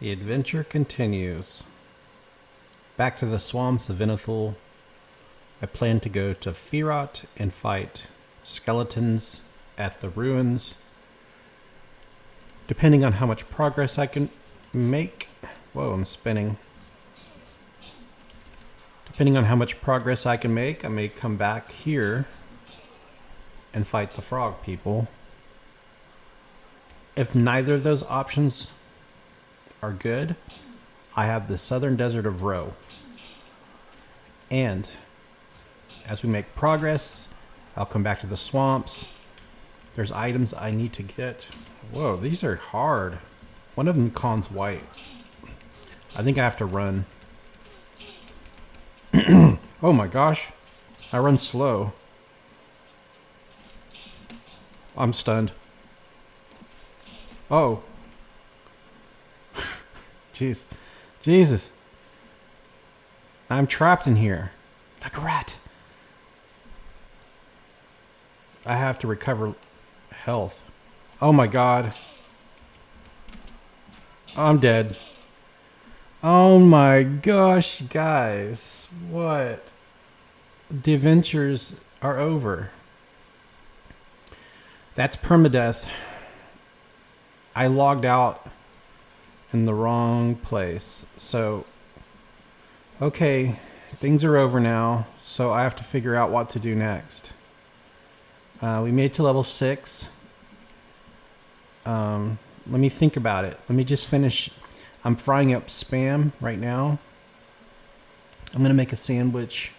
The adventure continues. Back to the swamps of Inethul. I plan to go to Firot and fight skeletons at the ruins. Depending on how much progress I can make. Whoa, I'm spinning. Depending on how much progress I can make, I may come back here and fight the frog people. If neither of those options are good, I have the southern desert of Ro. And as we make progress, I'll come back to the swamps. There's items I need to get. Whoa, these are hard. One of them cons white. I think I have to run. Oh my gosh. I run slow. I'm stunned. Oh. Jeez. Jesus. I'm trapped in here. Like a rat. I have to recover health. Oh my god. I'm dead. Oh my gosh, guys. What? The adventures are over. That's permadeath. I logged out in the wrong place. So, okay, things are over now. So I have to figure out what to do next. We made it to level 6. Let me think about it. Let me just finish. I'm frying up Spam right now. I'm going to make a sandwich.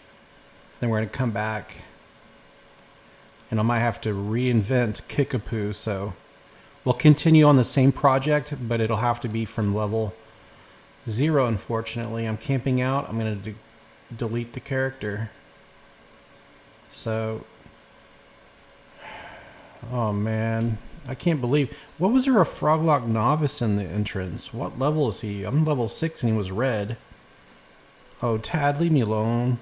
Then we're going to come back. And I might have to reinvent Kikapoo. So we'll continue on the same project, but it'll have to be from level 0, unfortunately. I'm camping out. I'm going to delete the character. So, oh man. I can't believe. What was there a Froglock novice in the entrance? What level is he? I'm level 6 and he was red. Oh, Tad, leave me alone.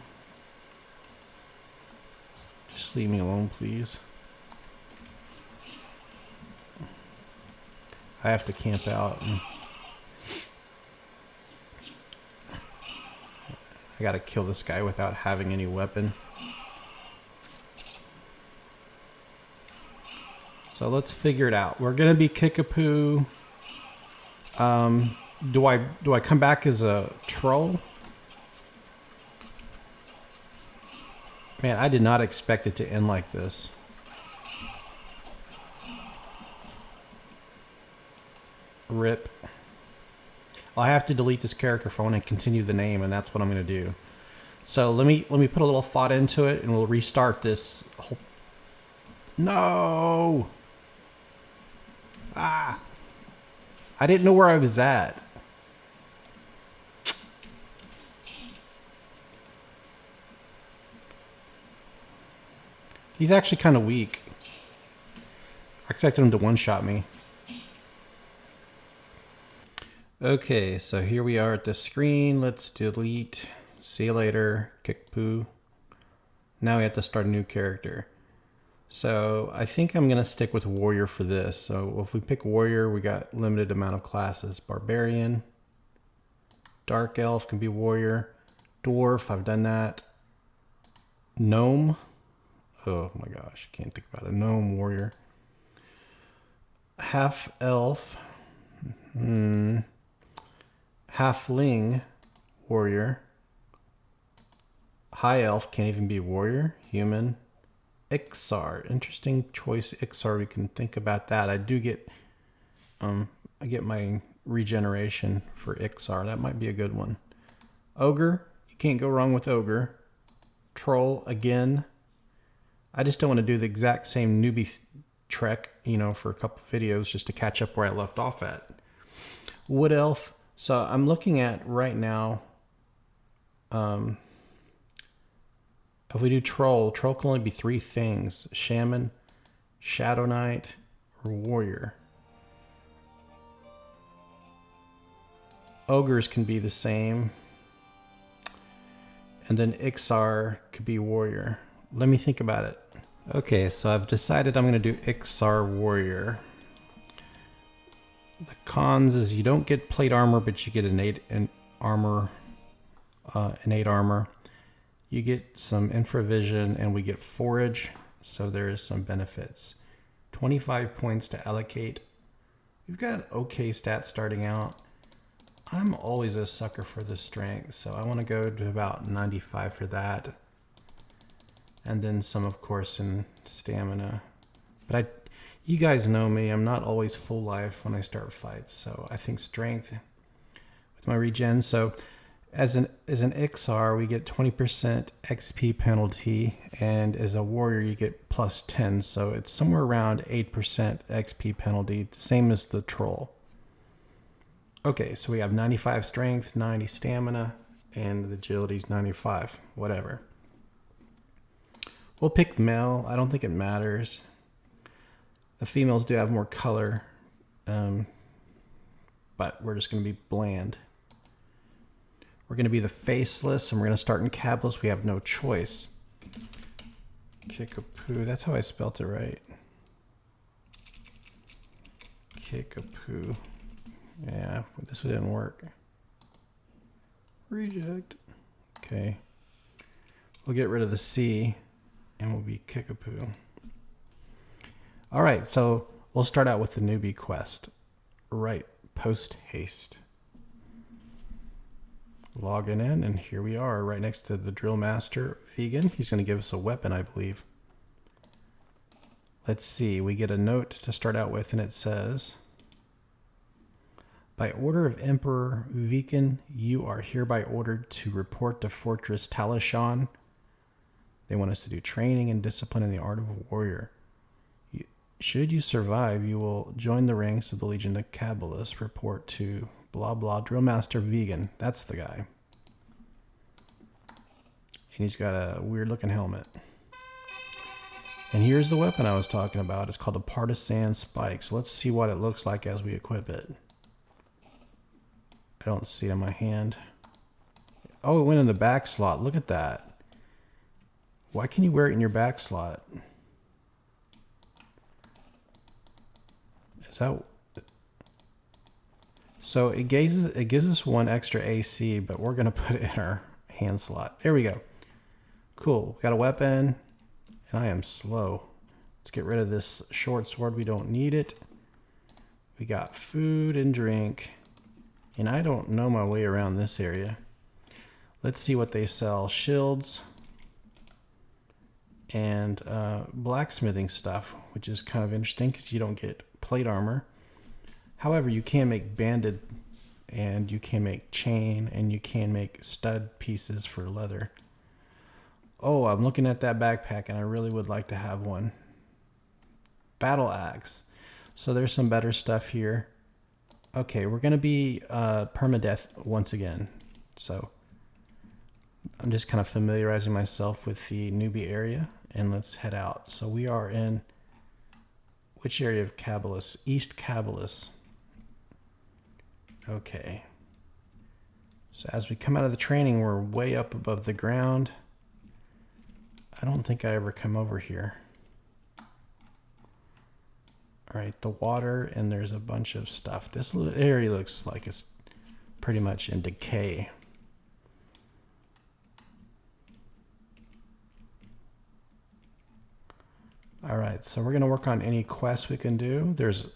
Just leave me alone, please. I have to camp out. I gotta kill this guy without having any weapon. So let's figure it out. We're gonna be Kikapoo. Do I come back as a troll? Man, I did not expect it to end like this. Rip. I have to delete this character phone and continue the name, and that's what I'm gonna do. So let me put a little thought into it, and we'll restart this whole. No. Ah. I didn't know where I was at. He's actually kind of weak. I expected him to one-shot me. Okay, so here we are at the screen. Let's delete. See you later, Kikapoo. Now we have to start a new character. So I think I'm going to stick with Warrior for this. So if we pick Warrior, we got limited amount of classes. Barbarian. Dark Elf can be Warrior. Dwarf, I've done that. Gnome. Oh my gosh, can't think about a Gnome Warrior. Half Elf. Halfling Warrior. High Elf can't even be Warrior. Human. Ixar, interesting choice. Ixar, we can think about that. I do get, I get my regeneration for Ixar. That might be a good one. Ogre, you can't go wrong with Ogre. Troll again. I just don't want to do the exact same newbie trek, you know, for a couple videos just to catch up where I left off at. Wood Elf. So I'm looking at right now. If we do Troll can only be 3 things. Shaman, Shadow Knight, or Warrior. Ogres can be the same. And then Ixar could be Warrior. Let me think about it. Okay, so I've decided I'm going to do Ixar Warrior. The cons is you don't get plate armor, but you get innate armor. You get some infravision, and we get forage, so there is some benefits. 25 points to allocate. We've got okay stats starting out. I'm always a sucker for the strength, so I want to go to about 95 for that. And then some, of course, in stamina. But you guys know me, I'm not always full life when I start fights, so I think strength with my regen. So as an Ixar, we get 20% XP penalty, and as a warrior, you get plus 10, so it's somewhere around 8% XP penalty, same as the troll. Okay, so we have 95 strength, 90 stamina, and the agility's 95, whatever. We'll pick male. I don't think it matters. The females do have more color, but we're just going to be bland. We're going to be the faceless, and we're going to start in Cabalis. We have no choice. Kikapoo. That's how I spelt it right. Kikapoo. Yeah, this didn't work. Reject. Okay. We'll get rid of the C, and we'll be Kikapoo. All right, so we'll start out with the newbie quest. Right, post haste. Logging in, and here we are, right next to the drill master vegan. He's going to give us a weapon, I believe. Let's see, we get a note to start out with, and it says, by order of Emperor Vegan, you are hereby ordered to report to Fortress Talishon. They want us to do training and discipline in the art of a warrior. Should you survive, you will join the ranks of the Legion of Cabalis. Report to blah blah drill master vegan. That's the guy. And he's got a weird looking helmet. And here's the weapon I was talking about. It's called a partisan spike. So let's see what it looks like as we equip it. I don't see it in my hand. Oh, it went in the back slot. Look at that. Why can you wear it in your back slot? Is that... So it gives us one extra AC, but we're going to put it in our hand slot. There we go. Cool. We got a weapon, and I am slow. Let's get rid of this short sword. We don't need it. We got food and drink, and I don't know my way around this area. Let's see what they sell. Shields and blacksmithing stuff, which is kind of interesting because you don't get plate armor. However, you can make banded, and you can make chain, and you can make stud pieces for leather. Oh, I'm looking at that backpack, and I really would like to have one. Battle axe. So there's some better stuff here. Okay, we're going to be permadeath once again. So I'm just kind of familiarizing myself with the newbie area, and let's head out. So we are in which area of Cabalis? East Cabalis. Okay. So as we come out of the training, we're way up above the ground. I don't think I ever come over here. All right, the water, and there's a bunch of stuff. This area looks like it's pretty much in decay. All right, so we're going to work on any quests we can do. There's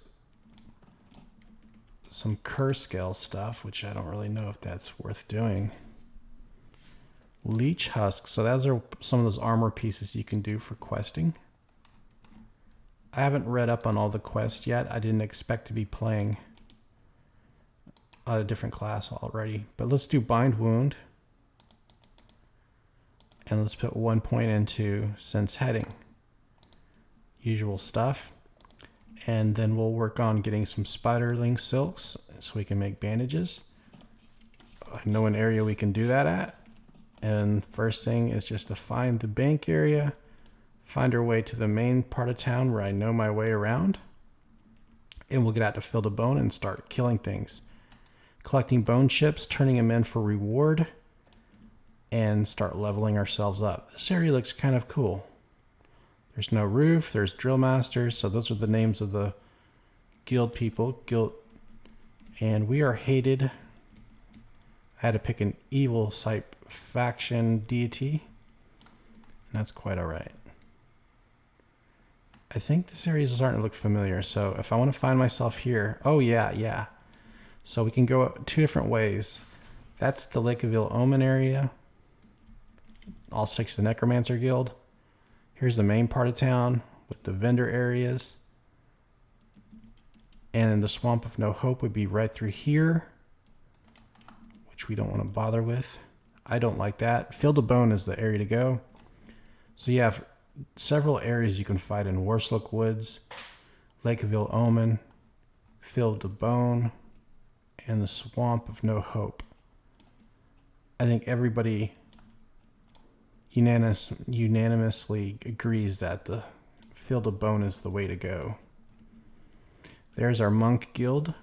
some curse scale stuff, which I don't really know if that's worth doing. Leech husk. So those are some of those armor pieces you can do for questing. I haven't read up on all the quests yet. I didn't expect to be playing a different class already. But let's do bind wound. And let's put 1 point into sense heading. Usual stuff. And then we'll work on getting some spiderling silks so we can make bandages. I know an area we can do that at. And first thing is just to find the bank area, find our way to the main part of town where I know my way around. And we'll get out to fill the bone and start killing things. Collecting bone chips, turning them in for reward, and start leveling ourselves up. This area looks kind of cool. There's no roof, there's drill masters, so those are the names of the guild people. And we are hated. I had to pick an evil type faction deity. And that's quite alright. I think this area is starting to look familiar. So if I want to find myself here. Oh yeah. So we can go 2 different ways. That's the Lakeville Omen area. All 6 of the Necromancer Guild. Here's the main part of town with the vendor areas. And the Swamp of No Hope would be right through here, which we don't want to bother with. I don't like that. Field of Bone is the area to go. So you have several areas you can fight in. Worslook Woods, Lakeville Omen, Field of Bone, and the Swamp of No Hope. I think everybody unanimously agrees that the Field of Bone is the way to go. There's our Monk Guild.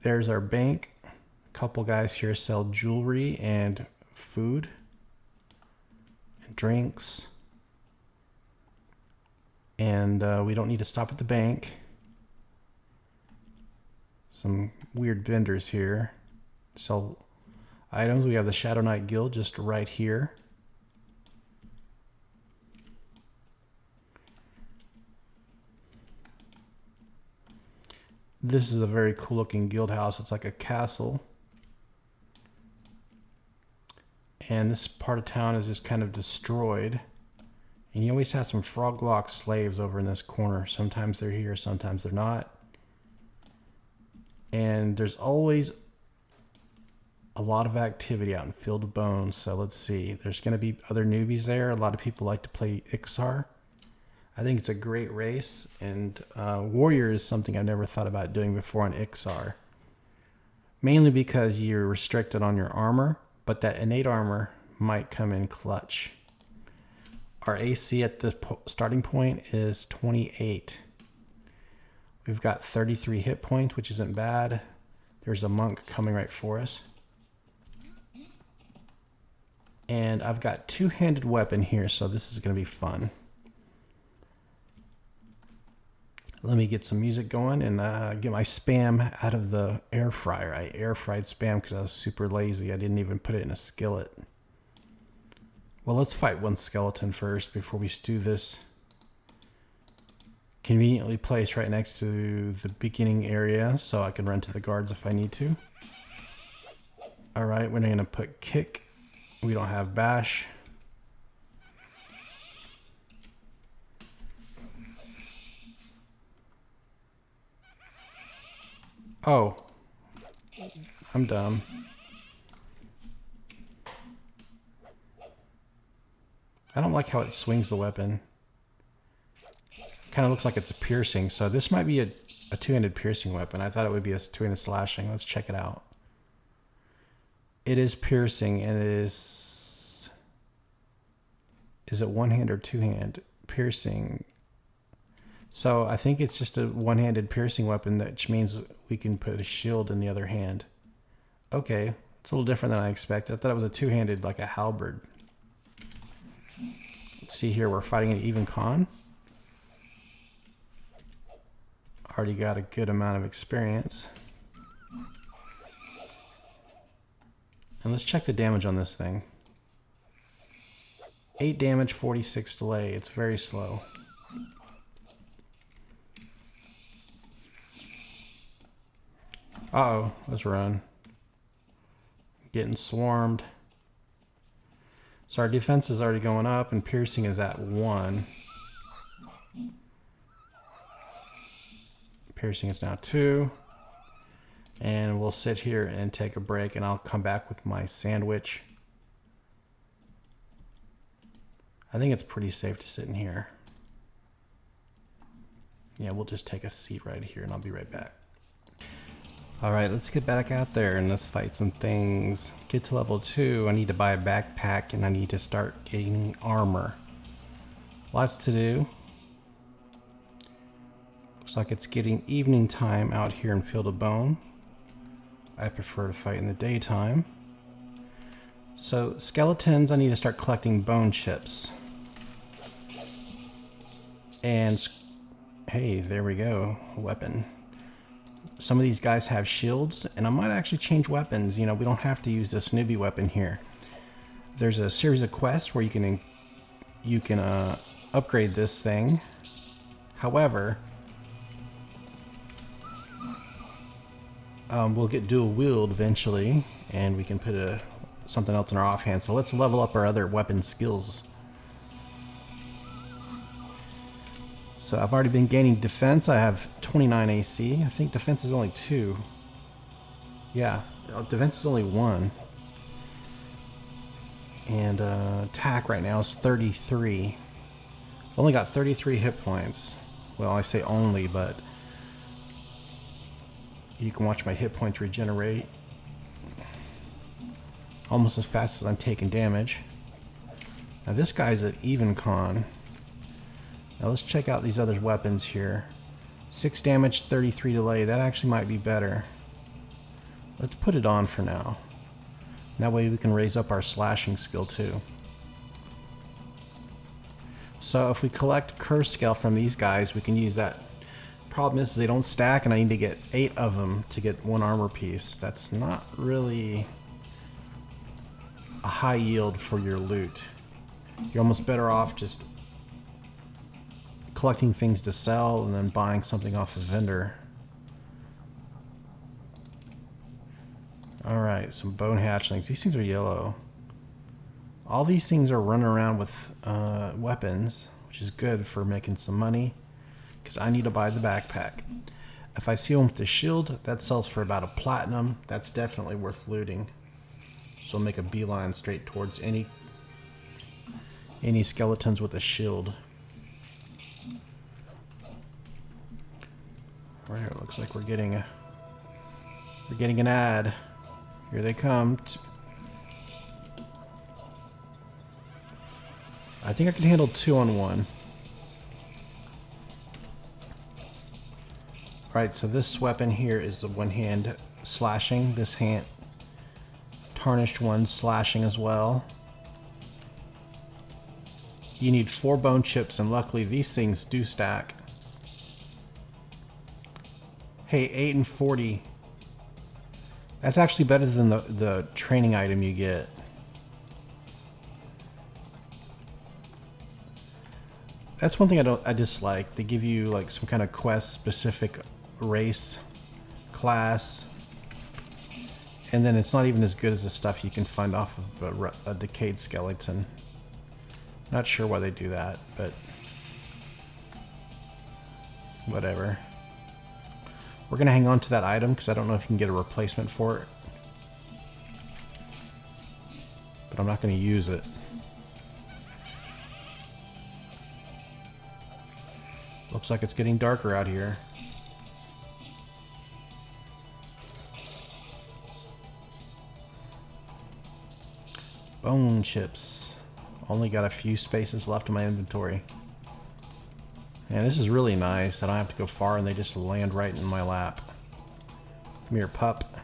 There's our bank. A couple guys here sell jewelry and food and drinks. And we don't need to stop at the bank. Some weird vendors here sell items. We have the Shadow Knight Guild just right here. This is a very cool looking guild house. It's like a castle. And this part of town is just kind of destroyed. And you always have some frog-lock slaves over in this corner. Sometimes they're here, sometimes they're not. And there's always a lot of activity out in Field of Bones. So let's see. There's going to be other newbies there. A lot of people like to play Ixar. I think it's a great race. And Warrior is something I've never thought about doing before on Ixar. Mainly because you're restricted on your armor. But that innate armor might come in clutch. Our AC at the starting point is 28. We've got 33 hit points, which isn't bad. There's a monk coming right for us. And I've got two-handed weapon here, so this is going to be fun. Let me get some music going and get my spam out of the air fryer. I air fried spam because I was super lazy. I didn't even put it in a skillet. Well, let's fight one skeleton first before we stew this. Conveniently placed right next to the beginning area, so I can run to the guards if I need to. Alright, we're going to put kick. We don't have bash. Oh, I'm dumb. I don't like how it swings the weapon. Kind of looks like it's a piercing, so this might be a two-handed piercing weapon. I thought it would be a two-handed slashing. Let's check it out. It is piercing, and it is it one-hand or two-hand? Piercing. So I think it's just a one-handed piercing weapon, which means we can put a shield in the other hand. Okay, it's a little different than I expected. I thought it was a two-handed, like a halberd. See here, we're fighting an even con. Already got a good amount of experience. And let's check the damage on this thing. 8 damage, 46 delay. It's very slow. Uh-oh, let's run. Getting swarmed. So our defense is already going up and piercing is at 1. Piercing is now 2. And we'll sit here and take a break and I'll come back with my sandwich. I think it's pretty safe to sit in here. Yeah, we'll just take a seat right here and I'll be right back. Alright, let's get back out there and let's fight some things. Get to level 2, I need to buy a backpack and I need to start gaining armor. Lots to do. Looks like it's getting evening time out here in Field of Bone. I prefer to fight in the daytime. So, skeletons, I need to start collecting bone chips. And, hey, there we go, a weapon. Some of these guys have shields, and I might actually change weapons. You know, we don't have to use this newbie weapon here. There's a series of quests where you can upgrade this thing. However, we'll get dual wield eventually, and we can put something else in our offhand. So let's level up our other weapon skills. So I've already been gaining defense. I have 29 AC. I think defense is only 2. Yeah, defense is only 1. And attack right now is 33. I've only got 33 hit points. Well, I say only, but you can watch my hit points regenerate almost as fast as I'm taking damage. Now this guy's at even con. Now let's check out these other weapons here. 6 damage, 33 delay. That actually might be better. Let's put it on for now. That way we can raise up our slashing skill too. So if we collect curse scale from these guys, we can use that. Problem is they don't stack, and I need to get 8 of them to get 1 armor piece. That's not really a high yield for your loot. You're almost better off just collecting things to sell and then buying something off a vendor. Alright, some bone hatchlings. These things are yellow. All these things are running around with weapons, which is good for making some money, because I need to buy the backpack. If I see one with the shield, that sells for about a platinum. That's definitely worth looting. So I'll make a beeline straight towards any skeletons with a shield. Right here, it looks like we're getting an ad. Here they come. I think I can handle 2 on 1. Alright, so this weapon here is the one-hand slashing. This hand tarnished one slashing as well. You need 4 bone chips, and luckily these things do stack. Hey, 8 and 40. That's actually better than the training item you get. That's one thing I dislike. They give you like some kind of quest specific race, class, and then it's not even as good as the stuff you can find off of a decayed skeleton. Not sure why they do that, but whatever. We're gonna hang on to that item because I don't know if you can get a replacement for it, but I'm not gonna use it. Looks like it's getting darker out here. Bone chips. Only got a few spaces left in my inventory. Man, this is really nice. I don't have to go far and they just land right in my lap. Come here, pup.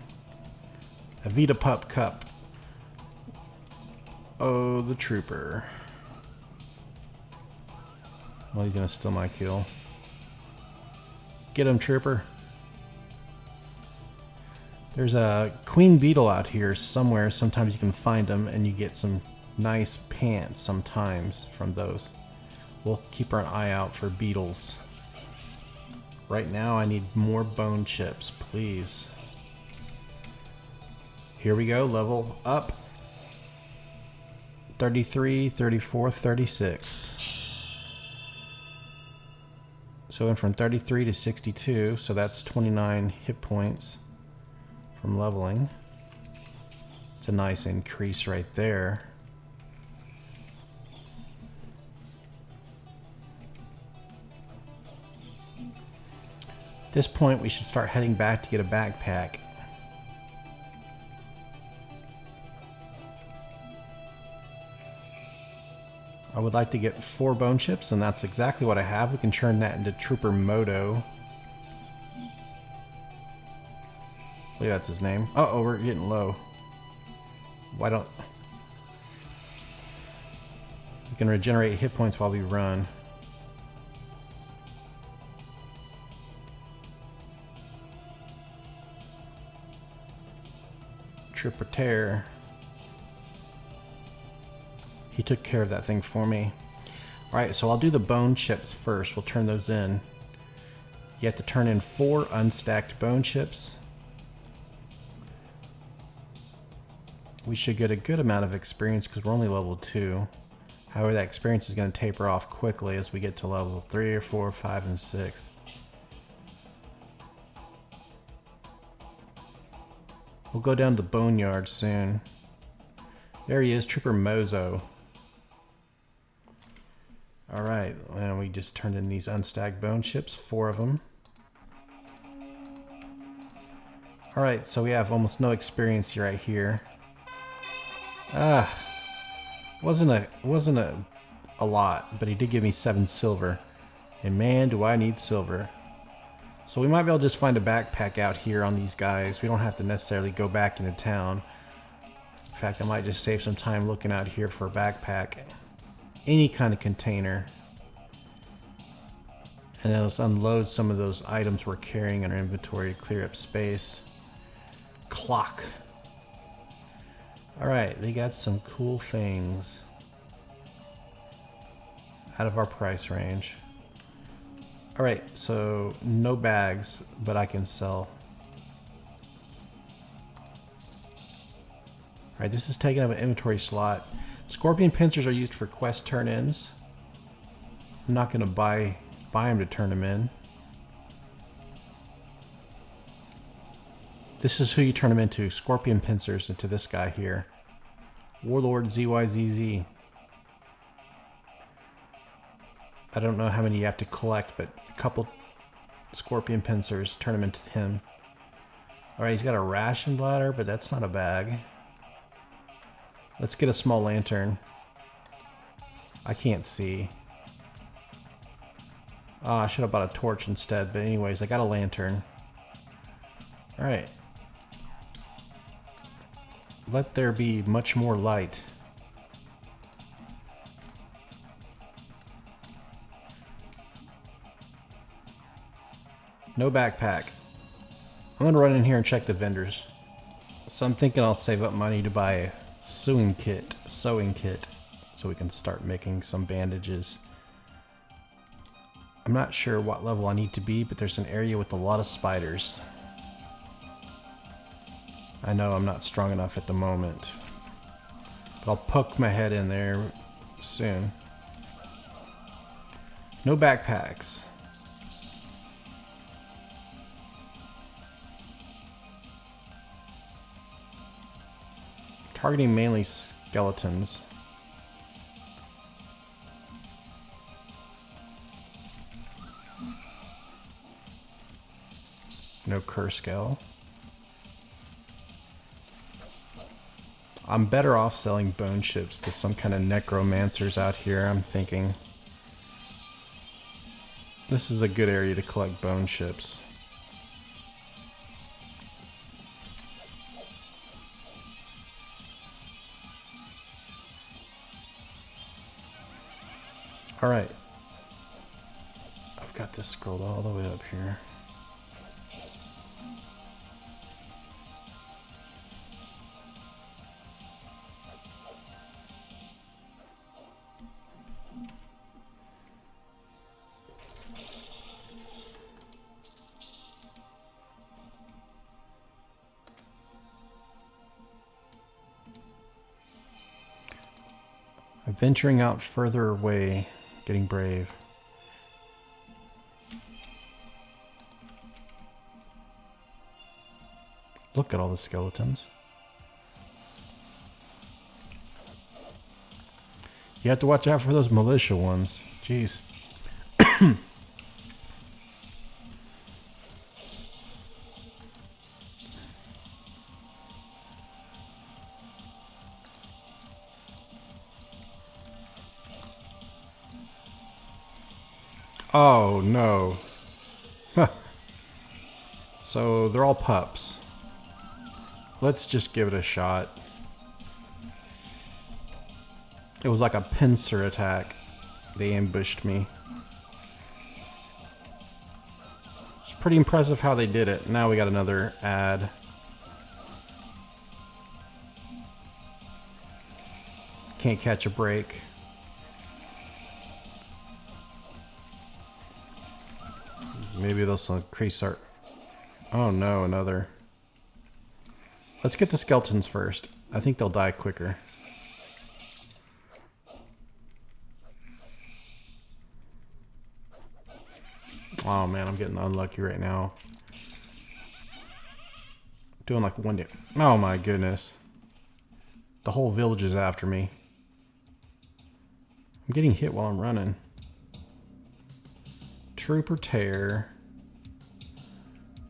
A Vita Pup Cup. Oh, the trooper. Well, he's gonna steal my kill. Get him, trooper. There's a queen beetle out here somewhere. Sometimes you can find them and you get some nice pants sometimes from those. We'll keep our eye out for beetles. Right now I need more bone chips, please. Here we go, level up. 33, 34, 36. So went from 33 to 62, so that's 29 hit points from leveling. It's a nice increase right there. At this point, we should start heading back to get a backpack. I would like to get 4 bone chips, and that's exactly what I have. We can turn that into Trooper Moto. I believe that's his name. Uh-oh, we're getting low. Why don't... We can regenerate hit points while we run. Tripper Tear. He took care of that thing for me. Alright, so I'll do the bone chips first. We'll turn those in. You have to turn in 4 unstacked bone chips. We should get a good amount of experience because we're only level 2. However, that experience is going to taper off quickly as we get to level 3 or 4, 5, and 6. We'll go down to the boneyard soon. There he is, Trooper Mozo. Alright, and we just turned in these unstacked bone chips, 4 of them. Alright, so we have almost no experience right here. Wasn't a lot, but he did give me 7 silver. And man, do I need silver. So we might be able to just find a backpack out here on these guys. We don't have to necessarily go back into town. In fact, I might just save some time looking out here for a backpack. Any kind of container. And then let's unload some of those items we're carrying in our inventory to clear up space. Clock. Alright, they got some cool things. Out of our price range. Alright, so no bags, but I can sell. Alright, this is taking up an inventory slot. Scorpion pincers are used for quest turn-ins. I'm not going to buy them to turn them in. This is who you turn them into. Scorpion pincers into this guy here. Warlord ZYZZ. I don't know how many you have to collect, but a couple scorpion pincers, turn them into him. Alright, he's got a ration bladder, but that's not a bag. Let's get a small lantern. I can't see. Oh, I should have bought a torch instead, but anyways, I got a lantern. Alright. Let there be much more light. No backpack. I'm gonna run in here and check the vendors. So I'm thinking I'll save up money to buy a sewing kit, so we can start making some bandages. I'm not sure what level I need to be, but there's an area with a lot of spiders. I know I'm not strong enough at the moment, but I'll poke my head in there soon. No backpacks. Targeting mainly skeletons. No Curskell. I'm better off selling bone chips to some kind of necromancers out here, I'm thinking. This is a good area to collect bone chips. Alright. I've got this scrolled all the way up here. I'm venturing out further away, getting brave. Look at all the skeletons. You have to watch out for those militia ones. Jeez. Oh no. So they're all pups. Let's just give it a shot. It was like a pincer attack. They ambushed me. It's pretty impressive how they did it. Now we got another ad. can't catch a break. Maybe they'll increase our... Oh no, another. Let's get the skeletons first. I think they'll die quicker. Oh man, I'm getting unlucky right now. Doing like one day. Oh my goodness. The whole village is after me. I'm getting hit while I'm running. Trooper tear.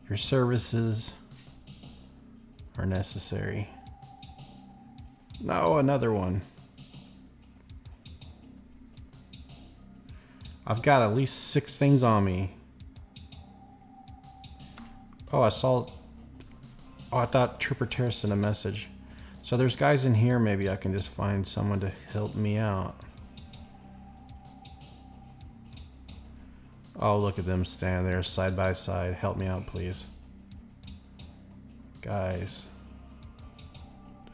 Your services are necessary. No, another one. I've got at least 6 things on me. Oh, I saw... Oh, I thought Trooper Tear sent a message. So there's guys in here. Maybe I can just find someone to help me out. Oh, look at them stand there side by side. Help me out, please. Guys.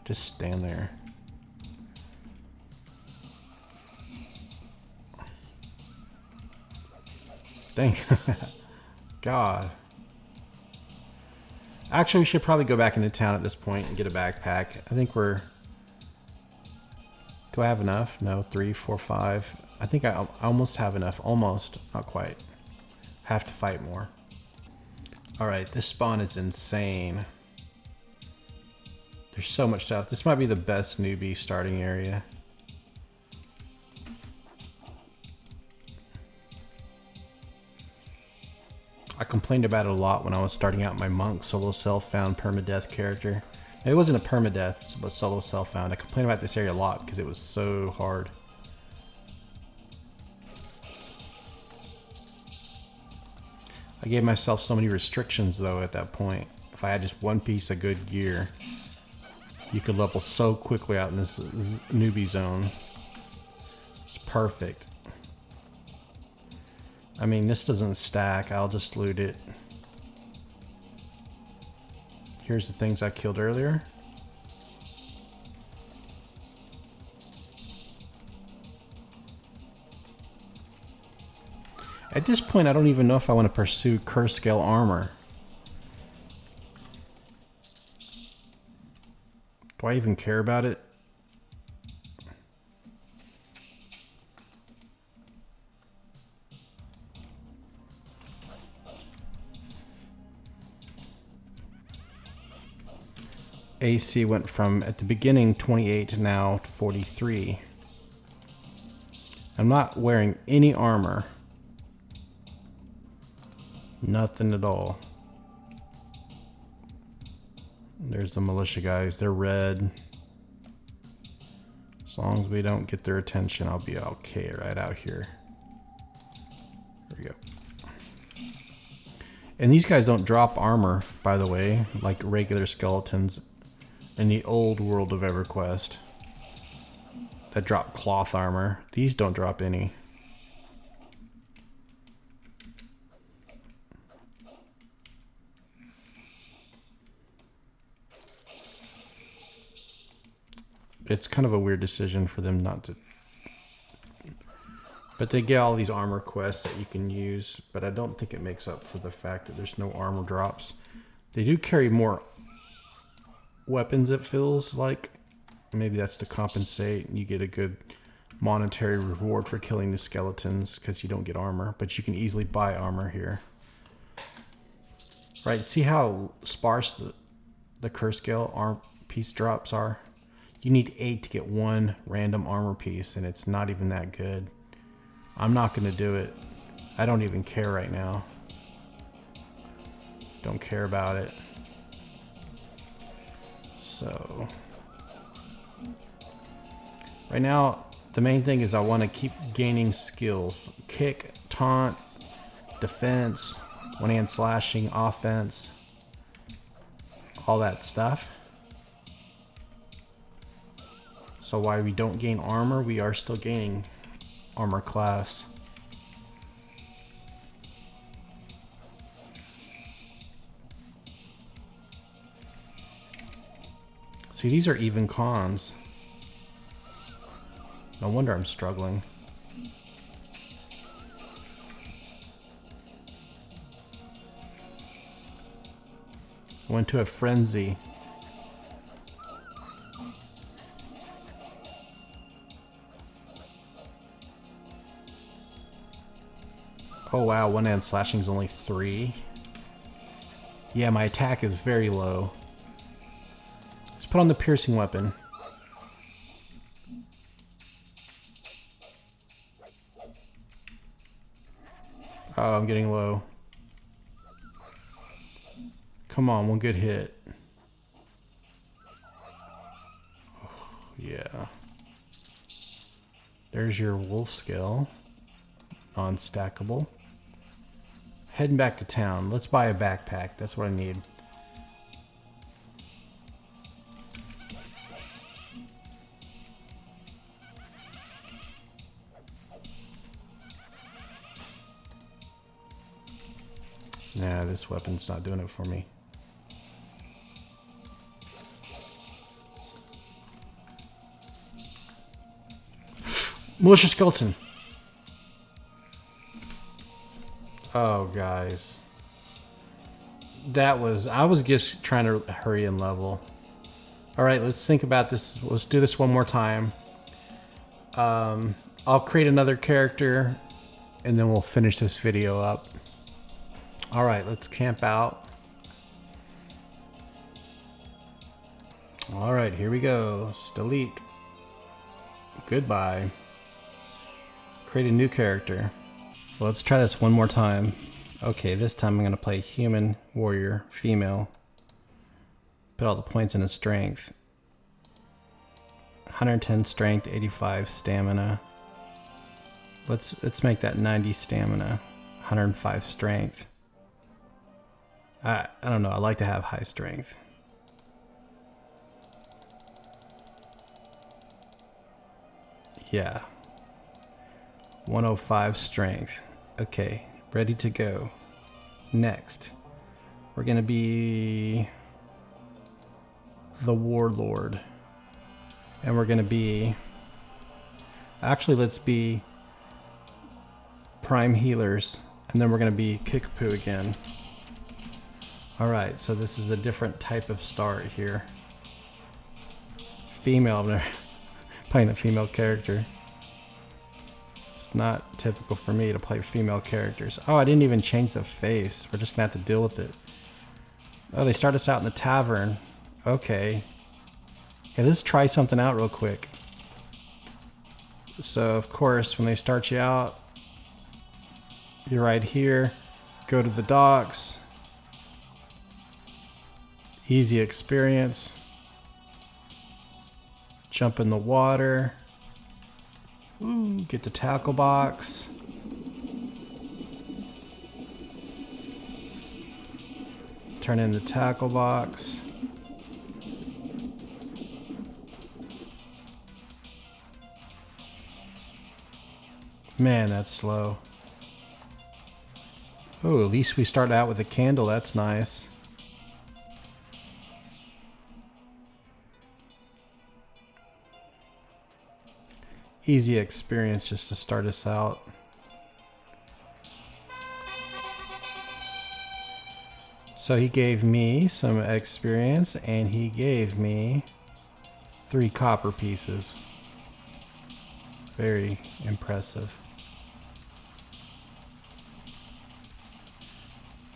Just stand there. Dang. God. Actually, we should probably go back into town at this point and get a backpack. I think we're... Do I have enough? No, 3, 4, 5. I think I almost have enough. Almost. Not quite. Have to fight more. Alright, this spawn is insane. There's so much stuff. This might be the best newbie starting area. I complained about it a lot when I was starting out my monk solo self-found permadeath character. It wasn't a permadeath, but solo self-found. I complained about this area a lot because it was so hard. I gave myself so many restrictions though at that point. If I had just one piece of good gear, you could level so quickly out in this newbie zone. It's perfect. I mean, this doesn't stack. I'll just loot it. Here's the things I killed earlier. At this point, I don't even know if I want to pursue curse scale armor. Do I even care about it? AC went from, at the beginning, 28 to now 43. I'm not wearing any armor. Nothing at all. There's the militia guys. They're red. As long as we don't get their attention, I'll be okay right out here. There we go. And these guys don't drop armor, by the way, like regular skeletons in the old world of EverQuest that drop cloth armor. These don't drop any. It's kind of a weird decision for them not to. But they get all these armor quests that you can use, but I don't think it makes up for the fact that there's no armor drops. They do carry more weapons, it feels like. Maybe that's to compensate. You get a good monetary reward for killing the skeletons because you don't get armor, but you can easily buy armor here. Right, see how sparse the curse scale arm piece drops are? You need 8 to get 1 random armor piece, and it's not even that good. I'm not going to do it. I don't even care right now. Don't care about it. So, right now, the main thing is I want to keep gaining skills. Kick, taunt, defense, one-hand slashing, offense, all that stuff. So while we don't gain armor, we are still gaining armor class. See, these are even cons. No wonder I'm struggling. Went to a frenzy. Oh wow, one-hand slashing is only 3. Yeah, my attack is very low. Let's put on the piercing weapon. Oh, I'm getting low. Come on, one good hit. Oh, yeah. There's your wolf skill. Non-stackable. Heading back to town. Let's buy a backpack. That's what I need. Nah, this weapon's not doing it for me. Militia skeleton. Oh, guys. That was... I was just trying to hurry and level. Alright, let's think about this. Let's do this one more time. I'll create another character, and then we'll finish this video up. Alright, let's camp out. Alright, here we go. Let's delete. Goodbye. Create a new character. Well, let's try this one more time. Okay, this time I'm going to play human warrior, female. Put all the points into strength. 110 strength, 85 stamina. Let's make that 90 stamina, 105 strength. I don't know, I like to have high strength. Yeah. 105 strength. Okay, ready to go. Next, we're gonna be the warlord. And we're gonna be... Actually, let's be prime healers. And then we're gonna be Kikapoo again. Alright, so this is a different type of start here. Female, I'm playing a female character. It's not typical for me to play female characters. Oh, I didn't even change the face. We're just gonna have to deal with it. Oh, they start us out in the tavern. Okay. Okay, let's try something out real quick. So, of course, when they start you out, you're right here. Go to the docks. Easy experience. Jump in the water. Ooh, get the tackle box. Turn in the tackle box. Man, that's slow. Oh, at least we start out with a candle. That's nice. Easy experience just to start us out. So he gave me some experience and he gave me 3 copper pieces. Very impressive.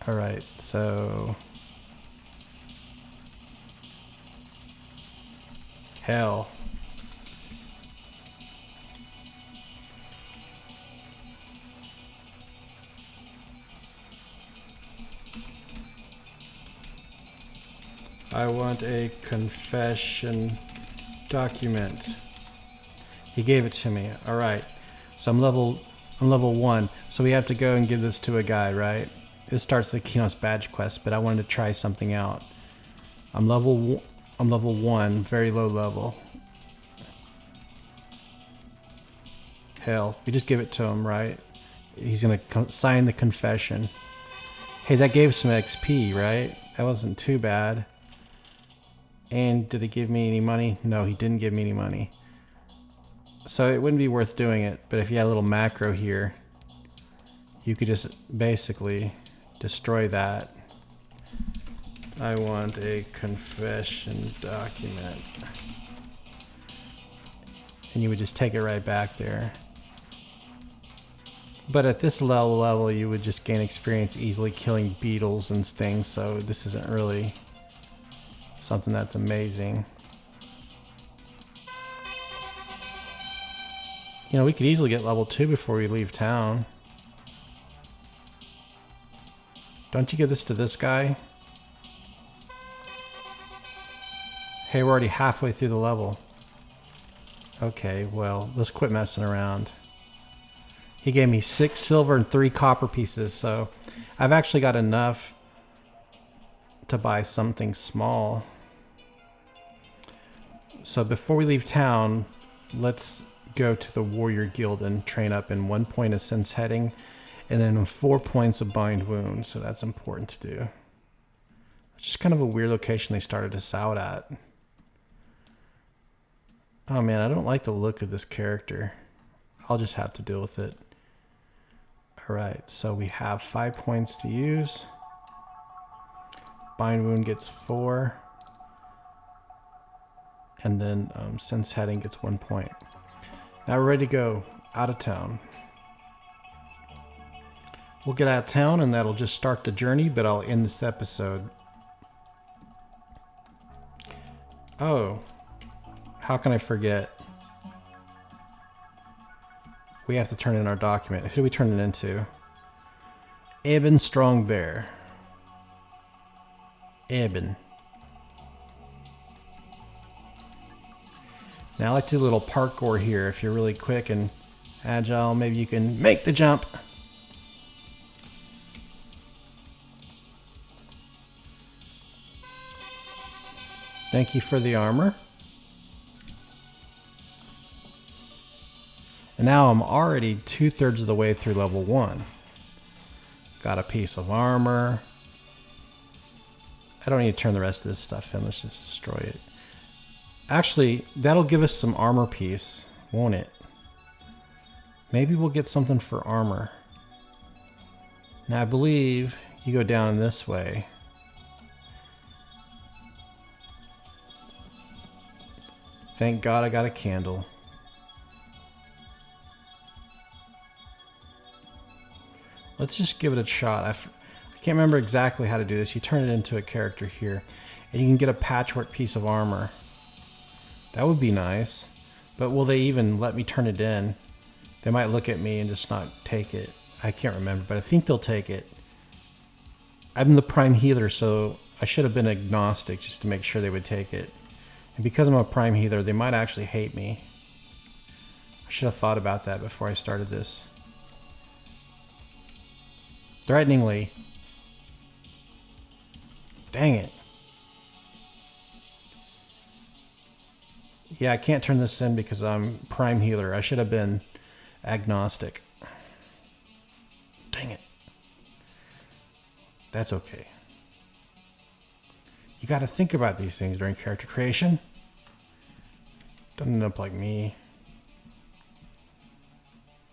Alright, so... Hell. I want a confession document. He gave it to me. All right. So I'm level 1. So we have to go and give this to a guy, right? This starts the Kenos badge quest, but I wanted to try something out. I'm level 1, very low level. Hell, we just give it to him, right? He's gonna sign the confession. Hey, that gave some XP, right? That wasn't too bad. And did it give me any money? No, he didn't give me any money. So it wouldn't be worth doing it, but if you had a little macro here, you could just basically destroy that. I want a confession document. And you would just take it right back there. But at this level, you would just gain experience easily killing beetles and things, so this isn't really something that's amazing. You know, we could easily get level 2 before we leave town. Don't you give this to this guy? Hey, we're already halfway through the level. Okay, well, let's quit messing around. He gave me 6 silver and 3 copper pieces, so I've actually got enough to buy something small. So before we leave town, let's go to the Warrior Guild and train up in 1 point of sense heading and then 4 points of bind wound, so that's important to do. It's just kind of a weird location they started us out at. Oh man, I don't like the look of this character. I'll just have to deal with it. Alright, so we have 5 points to use. Bind wound gets 4. And then sense heading gets 1 point. Now we're ready to go out of town. We'll get out of town and that'll just start the journey, but I'll end this episode. Oh, how can I forget? We have to turn in our document. Who do we turn it into? Eben Strong Bear. Eben. Now I like to do a little parkour here. If you're really quick and agile, maybe you can make the jump. Thank you for the armor. And now I'm already 2/3 of the way through level 1. Got a piece of armor. I don't need to turn the rest of this stuff in. Let's just destroy it. Actually, that'll give us some armor piece, won't it? Maybe we'll get something for armor. Now I believe you go down in this way. Thank God I got a candle. Let's just give it a shot. I can't remember exactly how to do this. You turn it into a character here, and you can get a patchwork piece of armor. That would be nice. But will they even let me turn it in? They might look at me and just not take it. I can't remember, but I think they'll take it. I'm the prime healer, so I should have been agnostic just to make sure they would take it. And because I'm a prime healer, they might actually hate me. I should have thought about that before I started this. Threateningly. Dang it. Yeah, I can't turn this in because I'm prime healer. I should have been agnostic. Dang it. That's okay. You got to think about these things during character creation. Don't end up like me.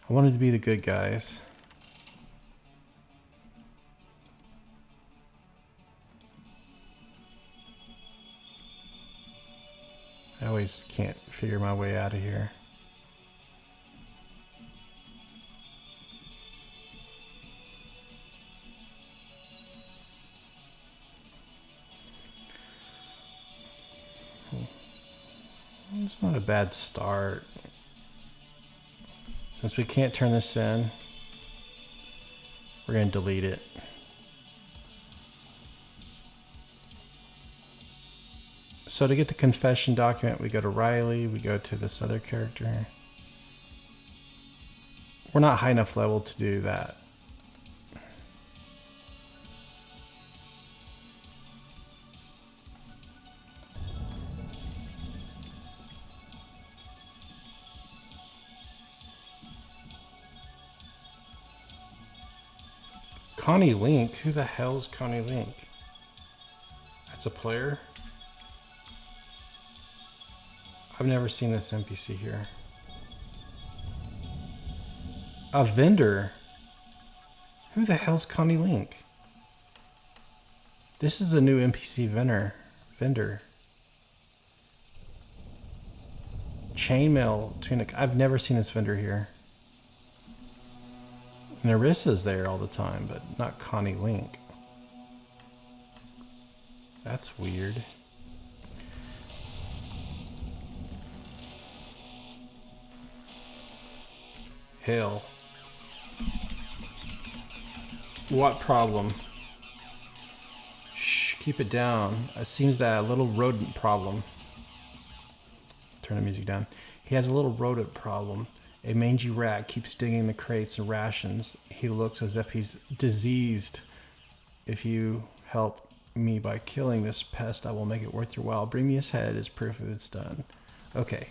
I wanted to be the good guys. I always can't figure my way out of here. It's not a bad start. Since we can't turn this in, we're going to delete it. So to get the confession document, we go to Riley, we go to this other character. We're not high enough level to do that. Connie Link? Who the hell is Connie Link? That's a player? I've never seen this NPC here. A vendor. Who the hell's Connie Link? This is a new NPC vendor. Chainmail tunic. I've never seen this vendor here. Narissa's there all the time, but not Connie Link. That's weird. Hell. What problem? Shh, keep it down. It seems that a little rodent problem. Turn the music down. He has a little rodent problem. A mangy rat keeps stinging the crates and rations. He looks as if he's diseased. If you help me by killing this pest, I will make it worth your while. Bring me his head as proof that it's done. Okay.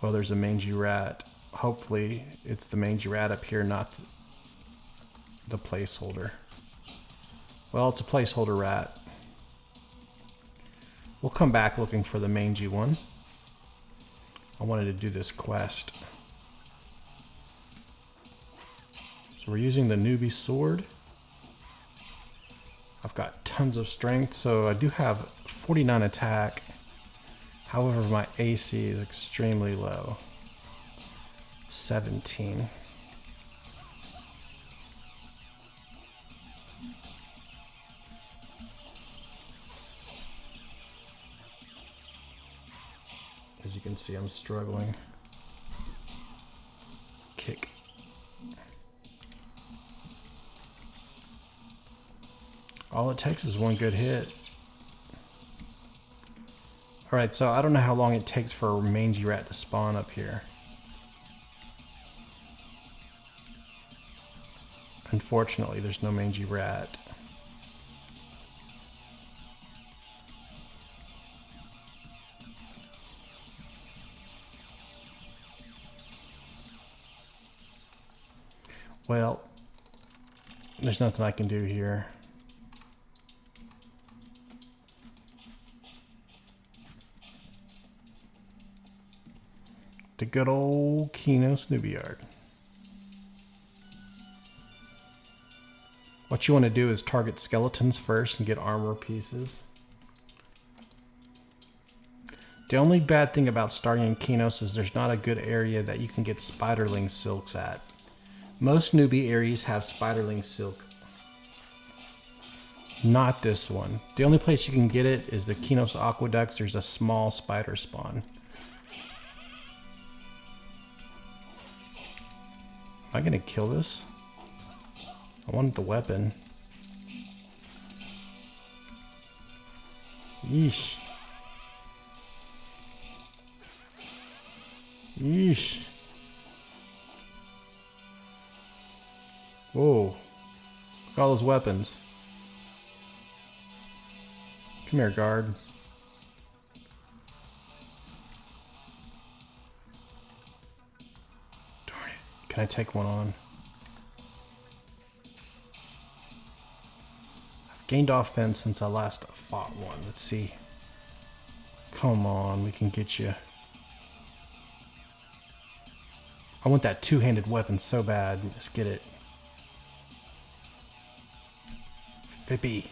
Well, there's a mangy rat. Hopefully, it's the mangy rat up here, not the placeholder. Well, it's a placeholder rat. We'll come back looking for the mangy one. I wanted to do this quest. So we're using the newbie sword. I've got tons of strength, so I do have 49 attack. However, my AC is extremely low. 17. As you can see, I'm struggling. Kick. All it takes is one good hit. Alright, so I don't know how long it takes for a mangy rat to spawn up here. Unfortunately, there's no mangy rat. Well, there's nothing I can do here. The good old Kenos newbie yard. What you want to do is target skeletons first and get armor pieces. The only bad thing about starting in Kenos is there's not a good area that you can get spiderling silks at. Most newbie areas have spiderling silk. Not this one. The only place you can get it is the Kenos Aqueducts. There's a small spider spawn. Am I gonna kill this? I wanted the weapon. Yeesh. Yeesh. Whoa. Look at all those weapons. Come here, guard. Darn it. Can I take one on? I've gained offense since I last fought one. Let's see. Come on, we can get you. I want that two-handed weapon so bad. Let's get it. Fippy.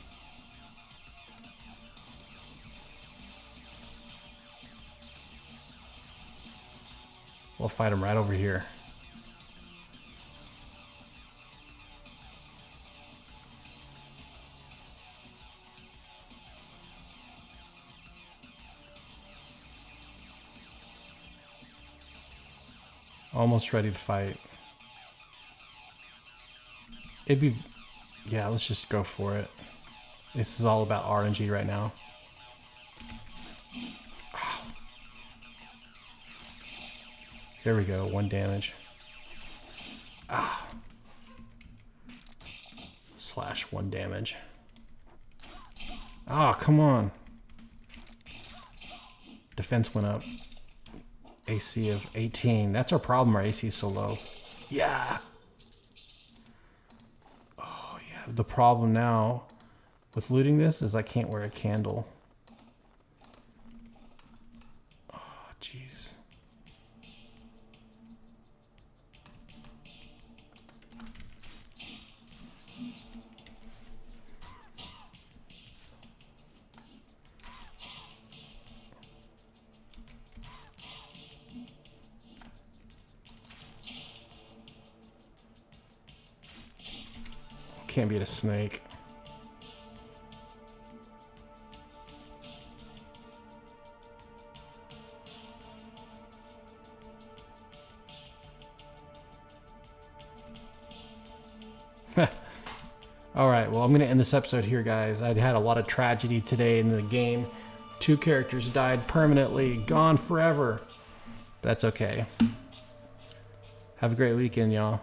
We'll fight him right over here. Almost ready to fight. It'd be... Yeah, let's just go for it. This is all about RNG right now. Oh. There we go, 1 damage. Ah. Slash 1 damage. Ah, come on. Defense went up. AC of 18. That's our problem, our AC is so low. Yeah. Oh, yeah. The problem now with looting this is I can't wear a candle. Oh, jeez. can't beat a snake. Alright, well, I'm going to end this episode here, guys. I'd had a lot of tragedy today in the game. 2 characters died permanently, gone forever. That's okay. Have a great weekend, y'all.